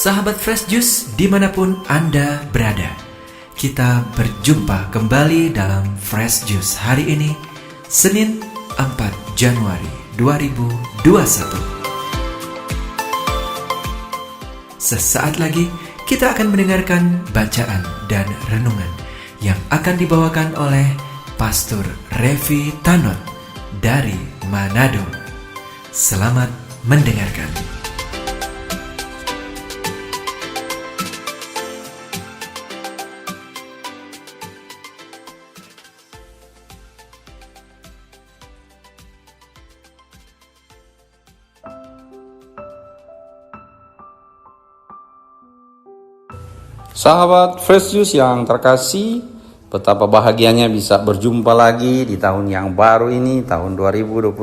Sahabat Fresh Juice dimanapun Anda berada, kita berjumpa kembali dalam Fresh Juice hari ini, Senin 4 Januari 2021. Sesaat lagi kita akan mendengarkan bacaan dan renungan yang akan dibawakan oleh Pastor Revi Tanot dari Manado. Selamat mendengarkan. Sahabat Fresh Juice yang terkasih, betapa bahagianya bisa berjumpa lagi di tahun yang baru ini, tahun 2021,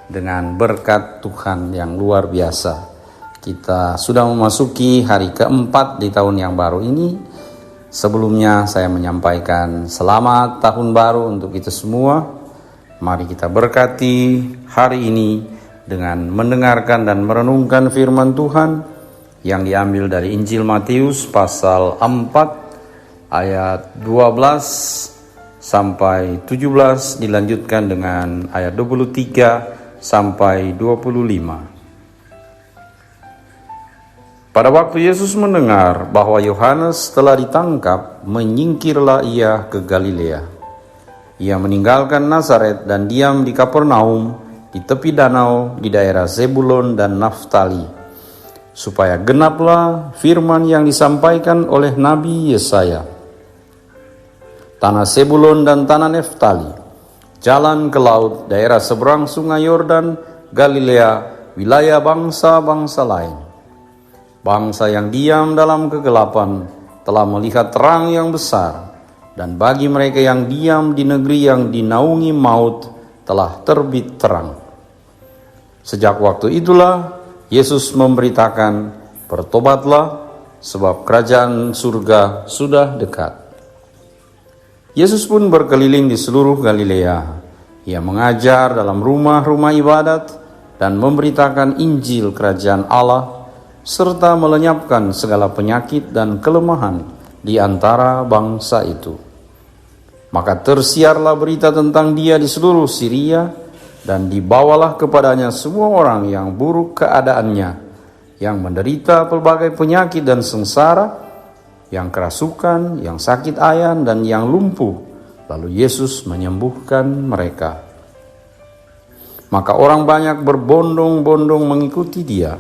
dengan berkat Tuhan yang luar biasa. Kita sudah memasuki hari keempat di tahun yang baru ini. Sebelumnya saya menyampaikan selamat tahun baru untuk kita semua. Mari kita berkati hari ini dengan mendengarkan dan merenungkan firman Tuhan yang diambil dari Injil Matius pasal 4 ayat 12 sampai 17, dilanjutkan dengan ayat 23 sampai 25. Pada waktu Yesus mendengar bahwa Yohanes telah ditangkap, menyingkirlah ia ke Galilea. Ia meninggalkan Nazaret dan diam di Kapernaum di tepi danau di daerah Zebulon dan Naftali, supaya genaplah firman yang disampaikan oleh Nabi Yesaya. Tanah Zebulon dan tanah Naftali, jalan ke laut, daerah seberang sungai Yordan, Galilea, wilayah bangsa-bangsa lain. Bangsa yang diam dalam kegelapan telah melihat terang yang besar, dan bagi mereka yang diam di negeri yang dinaungi maut telah terbit terang. Sejak waktu itulah Yesus memberitakan, bertobatlah, sebab kerajaan surga sudah dekat. Yesus pun berkeliling di seluruh Galilea. Ia mengajar dalam rumah-rumah ibadat dan memberitakan Injil kerajaan Allah, serta melenyapkan segala penyakit dan kelemahan di antara bangsa itu. Maka tersiarlah berita tentang dia di seluruh Syria, dan dibawalah kepadanya semua orang yang buruk keadaannya, yang menderita pelbagai penyakit dan sengsara, yang kerasukan, yang sakit ayan, dan yang lumpuh. Lalu Yesus menyembuhkan mereka. Maka orang banyak berbondong-bondong mengikuti dia.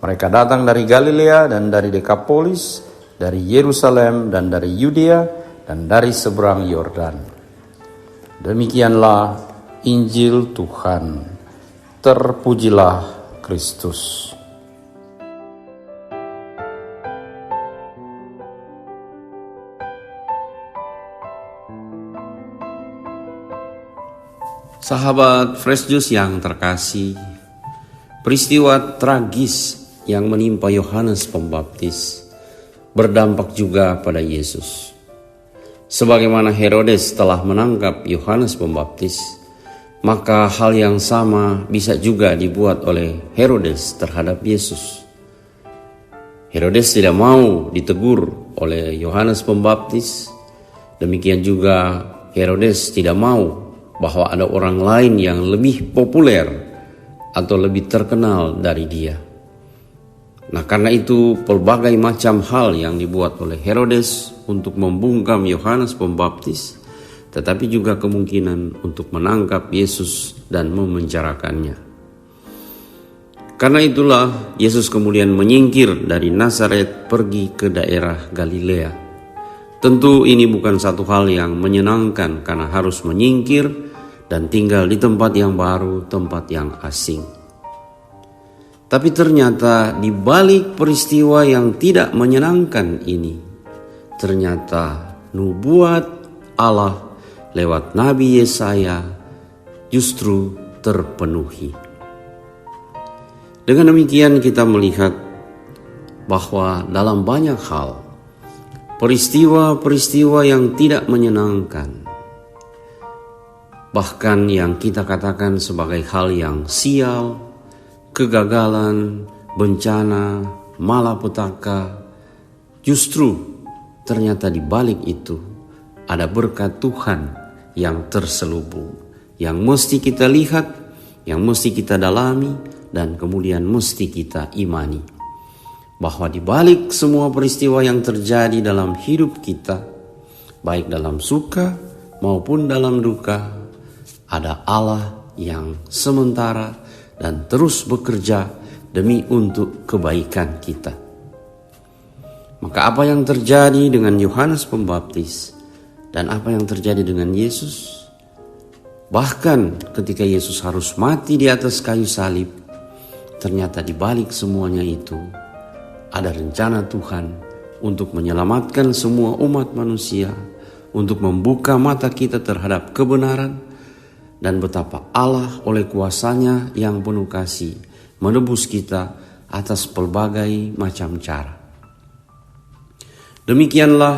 Mereka datang dari Galilea dan dari Dekapolis, dari Yerusalem dan dari Yudea dan dari seberang Yordan. Demikianlah Injil Tuhan. Terpujilah Kristus. Sahabat Fresh Juice yang terkasih, peristiwa tragis yang menimpa Yohanes Pembaptis berdampak juga pada Yesus. Sebagaimana Herodes telah menangkap Yohanes Pembaptis, maka hal yang sama bisa juga dibuat oleh Herodes terhadap Yesus. Herodes tidak mau ditegur oleh Yohanes Pembaptis. Demikian juga Herodes tidak mau bahwa ada orang lain yang lebih populer atau lebih terkenal dari dia. Nah, karena itu pelbagai macam hal yang dibuat oleh Herodes untuk membungkam Yohanes Pembaptis, tetapi juga kemungkinan untuk menangkap Yesus dan memenjarakannya. Karena itulah Yesus kemudian menyingkir dari Nazaret pergi ke daerah Galilea. Tentu ini bukan satu hal yang menyenangkan karena harus menyingkir dan tinggal di tempat yang baru, tempat yang asing. Tapi ternyata di balik peristiwa yang tidak menyenangkan ini, ternyata nubuat Allah lewat Nabi Yesaya justru terpenuhi. Dengan demikian kita melihat bahwa dalam banyak hal, peristiwa-peristiwa yang tidak menyenangkan, bahkan yang kita katakan sebagai hal yang sial, kegagalan, bencana, malapetaka, justru ternyata di balik itu ada berkat Tuhan yang terselubung, yang mesti kita lihat, yang mesti kita dalami, dan kemudian mesti kita imani. Bahwa di balik semua peristiwa yang terjadi dalam hidup kita, baik dalam suka maupun dalam duka, ada Allah yang sementara dan terus bekerja demi untuk kebaikan kita. Maka apa yang terjadi dengan Yohanes Pembaptis dan apa yang terjadi dengan Yesus, bahkan ketika Yesus harus mati di atas kayu salib, ternyata di balik semuanya itu ada rencana Tuhan untuk menyelamatkan semua umat manusia, untuk membuka mata kita terhadap kebenaran, dan betapa Allah oleh kuasanya yang penuh kasih menebus kita atas pelbagai macam cara. Demikianlah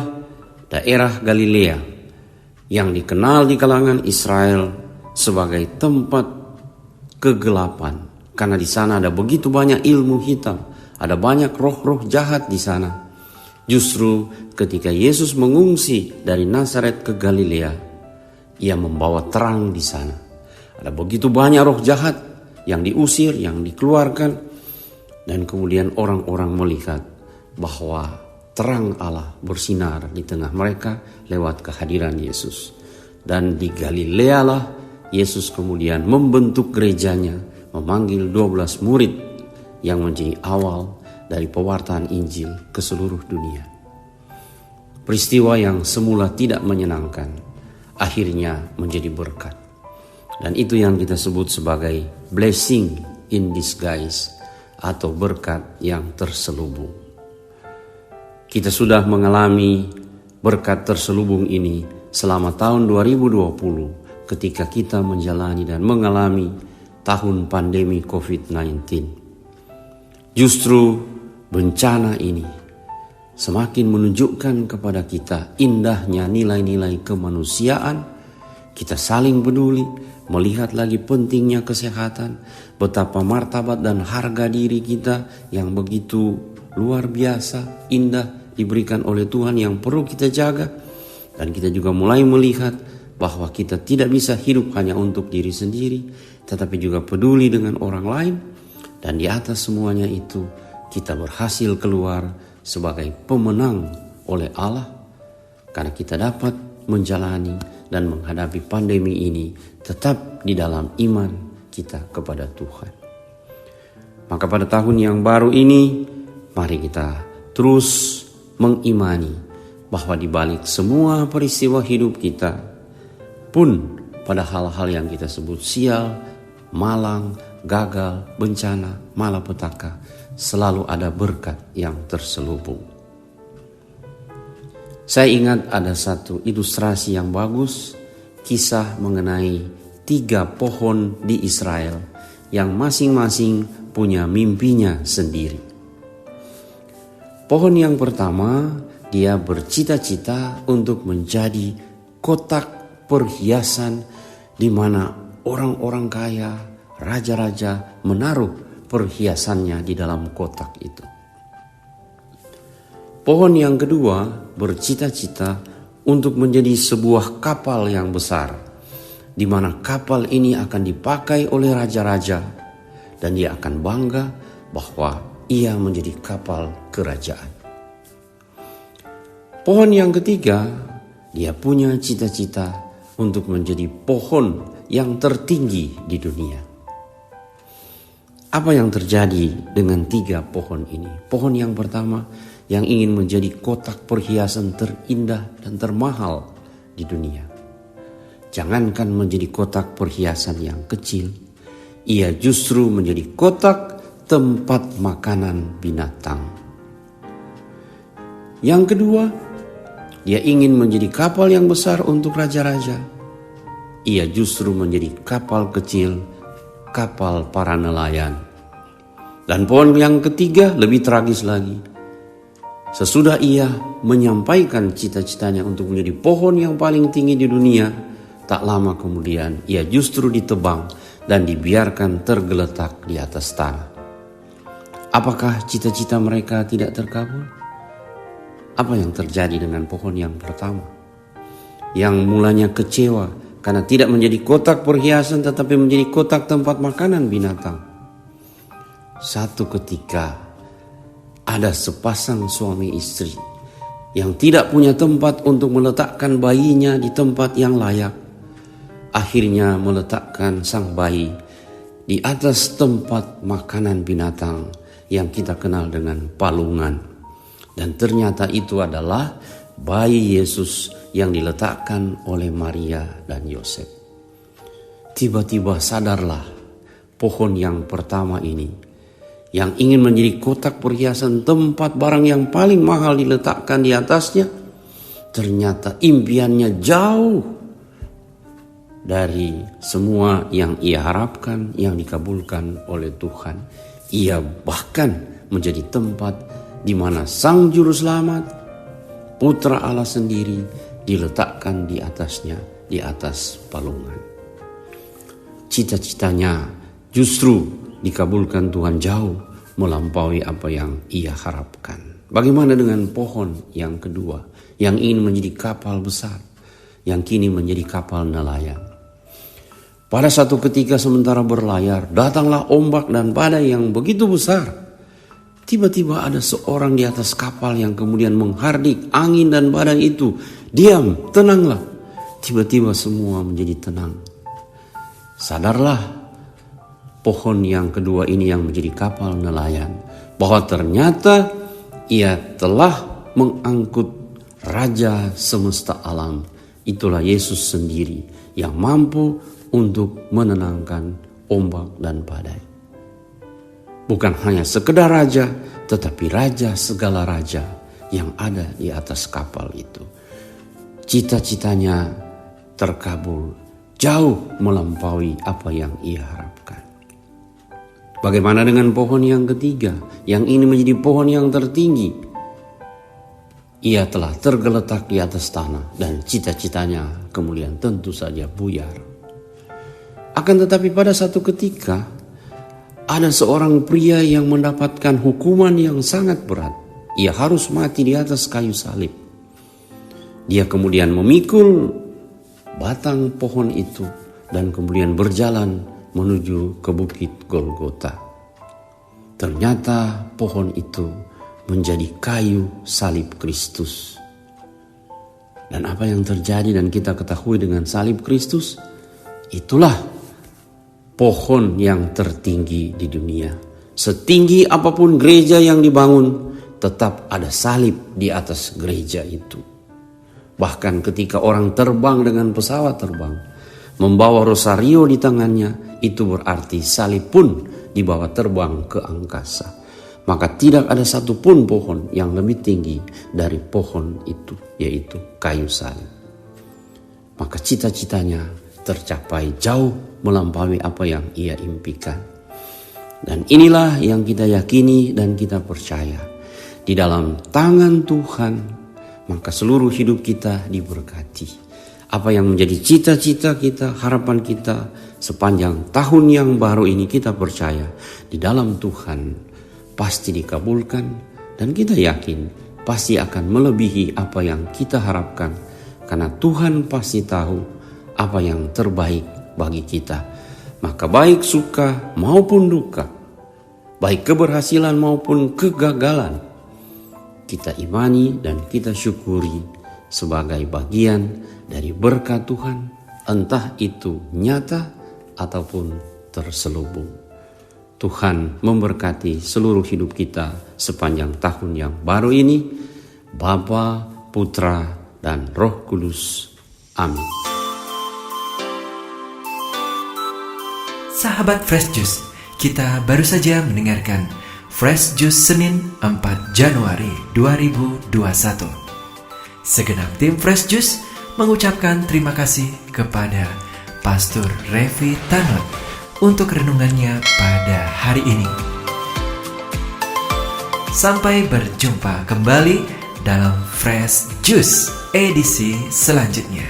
daerah Galilea yang dikenal di kalangan Israel sebagai tempat kegelapan, karena di sana ada begitu banyak ilmu hitam, ada banyak roh-roh jahat di sana. Justru ketika Yesus mengungsi dari Nazaret ke Galilea, ia membawa terang di sana. Ada begitu banyak roh jahat yang diusir, yang dikeluarkan, dan kemudian orang-orang melihat bahwa terang Allah bersinar di tengah mereka lewat kehadiran Yesus. Dan di Galilea lah Yesus kemudian membentuk gerejanya, memanggil 12 murid yang menjadi awal dari pewartaan Injil ke seluruh dunia. Peristiwa yang semula tidak menyenangkan akhirnya menjadi berkat. Dan itu yang kita sebut sebagai blessing in disguise, atau berkat yang terselubung. Kita sudah mengalami berkat terselubung ini selama tahun 2020 ketika kita menjalani dan mengalami tahun pandemi COVID-19. Justru bencana ini semakin menunjukkan kepada kita indahnya nilai-nilai kemanusiaan. Kita saling peduli, melihat lagi pentingnya kesehatan, betapa martabat dan harga diri kita yang begitu luar biasa, indah diberikan oleh Tuhan yang perlu kita jaga. Dan kita juga mulai melihat bahwa kita tidak bisa hidup hanya untuk diri sendiri, tetapi juga peduli dengan orang lain. Dan di atas semuanya itu kita berhasil keluar sebagai pemenang oleh Allah, karena kita dapat menjalani dan menghadapi pandemi ini tetap di dalam iman kita kepada Tuhan. Maka pada tahun yang baru ini, mari kita terus mengimani bahwa di balik semua peristiwa hidup kita, pun pada hal-hal yang kita sebut sial, malang, gagal, bencana, malapetaka, selalu ada berkat yang terselubung. Saya ingat ada satu ilustrasi yang bagus, kisah mengenai 3 pohon di Israel yang masing-masing punya mimpinya sendiri. Pohon yang pertama, dia bercita-cita untuk menjadi kotak perhiasan di mana orang-orang kaya, raja-raja menaruh perhiasannya di dalam kotak itu. Pohon yang kedua bercita-cita untuk menjadi sebuah kapal yang besar, di mana kapal ini akan dipakai oleh raja-raja dan dia akan bangga bahwa ia menjadi kapal kerajaan. Pohon yang ketiga, dia punya cita-cita untuk menjadi pohon yang tertinggi di dunia. Apa yang terjadi dengan 3 pohon ini? Pohon yang pertama yang ingin menjadi kotak perhiasan terindah dan termahal di dunia. Jangankan menjadi kotak perhiasan yang kecil, ia justru menjadi kotak tempat makanan binatang. Yang kedua, dia ingin menjadi kapal yang besar untuk raja-raja. Ia justru menjadi kapal kecil, kapal para nelayan. Dan pohon yang ketiga lebih tragis lagi. Sesudah ia menyampaikan cita-citanya untuk menjadi pohon yang paling tinggi di dunia, tak lama kemudian ia justru ditebang dan dibiarkan tergeletak di atas tanah. Apakah cita-cita mereka tidak terkabul? Apa yang terjadi dengan pohon yang pertama? Yang mulanya kecewa karena tidak menjadi kotak perhiasan tetapi menjadi kotak tempat makanan binatang. Satu ketika ada sepasang suami istri yang tidak punya tempat untuk meletakkan bayinya di tempat yang layak. Akhirnya meletakkan sang bayi di atas tempat makanan binatang yang kita kenal dengan palungan. Dan ternyata itu adalah bayi Yesus yang diletakkan oleh Maria dan Yosef. Tiba-tiba sadarlah pohon yang pertama ini, yang ingin menjadi kotak perhiasan tempat barang yang paling mahal diletakkan di atasnya, ternyata impiannya jauh dari semua yang ia harapkan, yang dikabulkan oleh Tuhan. Ia bahkan menjadi tempat di mana Sang Juru Selamat, Putra Allah sendiri, diletakkan di atasnya, di atas palungan. Cita-citanya justru dikabulkan Tuhan jauh melampaui apa yang ia harapkan. Bagaimana dengan pohon yang kedua, yang ingin menjadi kapal besar, yang kini menjadi kapal nelayan? Pada satu ketika sementara berlayar, datanglah ombak dan badai yang begitu besar. Tiba-tiba ada seorang di atas kapal yang kemudian menghardik angin dan badai itu. Diam, tenanglah. Tiba-tiba semua menjadi tenang. Sadarlah pohon yang kedua ini yang menjadi kapal nelayan, bahwa ternyata ia telah mengangkut Raja semesta alam. Itulah Yesus sendiri yang mampu untuk menenangkan ombak dan badai. Bukan hanya sekedar raja, tetapi raja segala raja yang ada di atas kapal itu. Cita-citanya terkabul jauh melampaui apa yang ia harapkan. Bagaimana dengan pohon yang ketiga, yang ini menjadi pohon yang tertinggi? Ia telah tergeletak di atas tanah dan cita-citanya kemudian tentu saja buyar. Akan tetapi pada satu ketika ada seorang pria yang mendapatkan hukuman yang sangat berat. Ia harus mati di atas kayu salib. Dia kemudian memikul batang pohon itu dan kemudian berjalan menuju ke bukit Golgota. Ternyata pohon itu menjadi kayu salib Kristus. Dan apa yang terjadi dan kita ketahui dengan salib Kristus? Itulah pohon yang tertinggi di dunia. Setinggi apapun gereja yang dibangun, tetap ada salib di atas gereja itu. Bahkan ketika orang terbang dengan pesawat terbang, membawa rosario di tangannya, itu berarti salib pun dibawa terbang ke angkasa. Maka tidak ada satupun pohon yang lebih tinggi dari pohon itu, yaitu kayu salib. Maka cita-citanya tercapai jauh melampaui apa yang ia impikan. Dan inilah yang kita yakini dan kita percaya. Di dalam tangan Tuhan, maka seluruh hidup kita diberkati. Apa yang menjadi cita-cita kita, harapan kita sepanjang tahun yang baru ini, kita percaya di dalam Tuhan pasti dikabulkan. Dan kita yakin pasti akan melebihi apa yang kita harapkan. Karena Tuhan pasti tahu apa yang terbaik bagi kita. Maka baik suka maupun duka, baik keberhasilan maupun kegagalan, kita imani dan kita syukuri sebagai bagian dari berkat Tuhan, entah itu nyata ataupun terselubung. Tuhan memberkati seluruh hidup kita sepanjang tahun yang baru ini. Bapa, Putra, dan Roh Kudus. Amin. Sahabat Fresh Juice, kita baru saja mendengarkan Fresh Juice Senin 4 Januari 2021. Segenap tim Fresh Juice mengucapkan terima kasih kepada Pastor Revi Tanot untuk renungannya pada hari ini. Sampai berjumpa kembali dalam Fresh Juice edisi selanjutnya.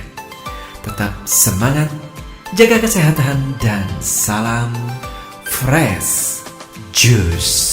Tetap semangat, jaga kesehatan, dan salam Fresh Juice.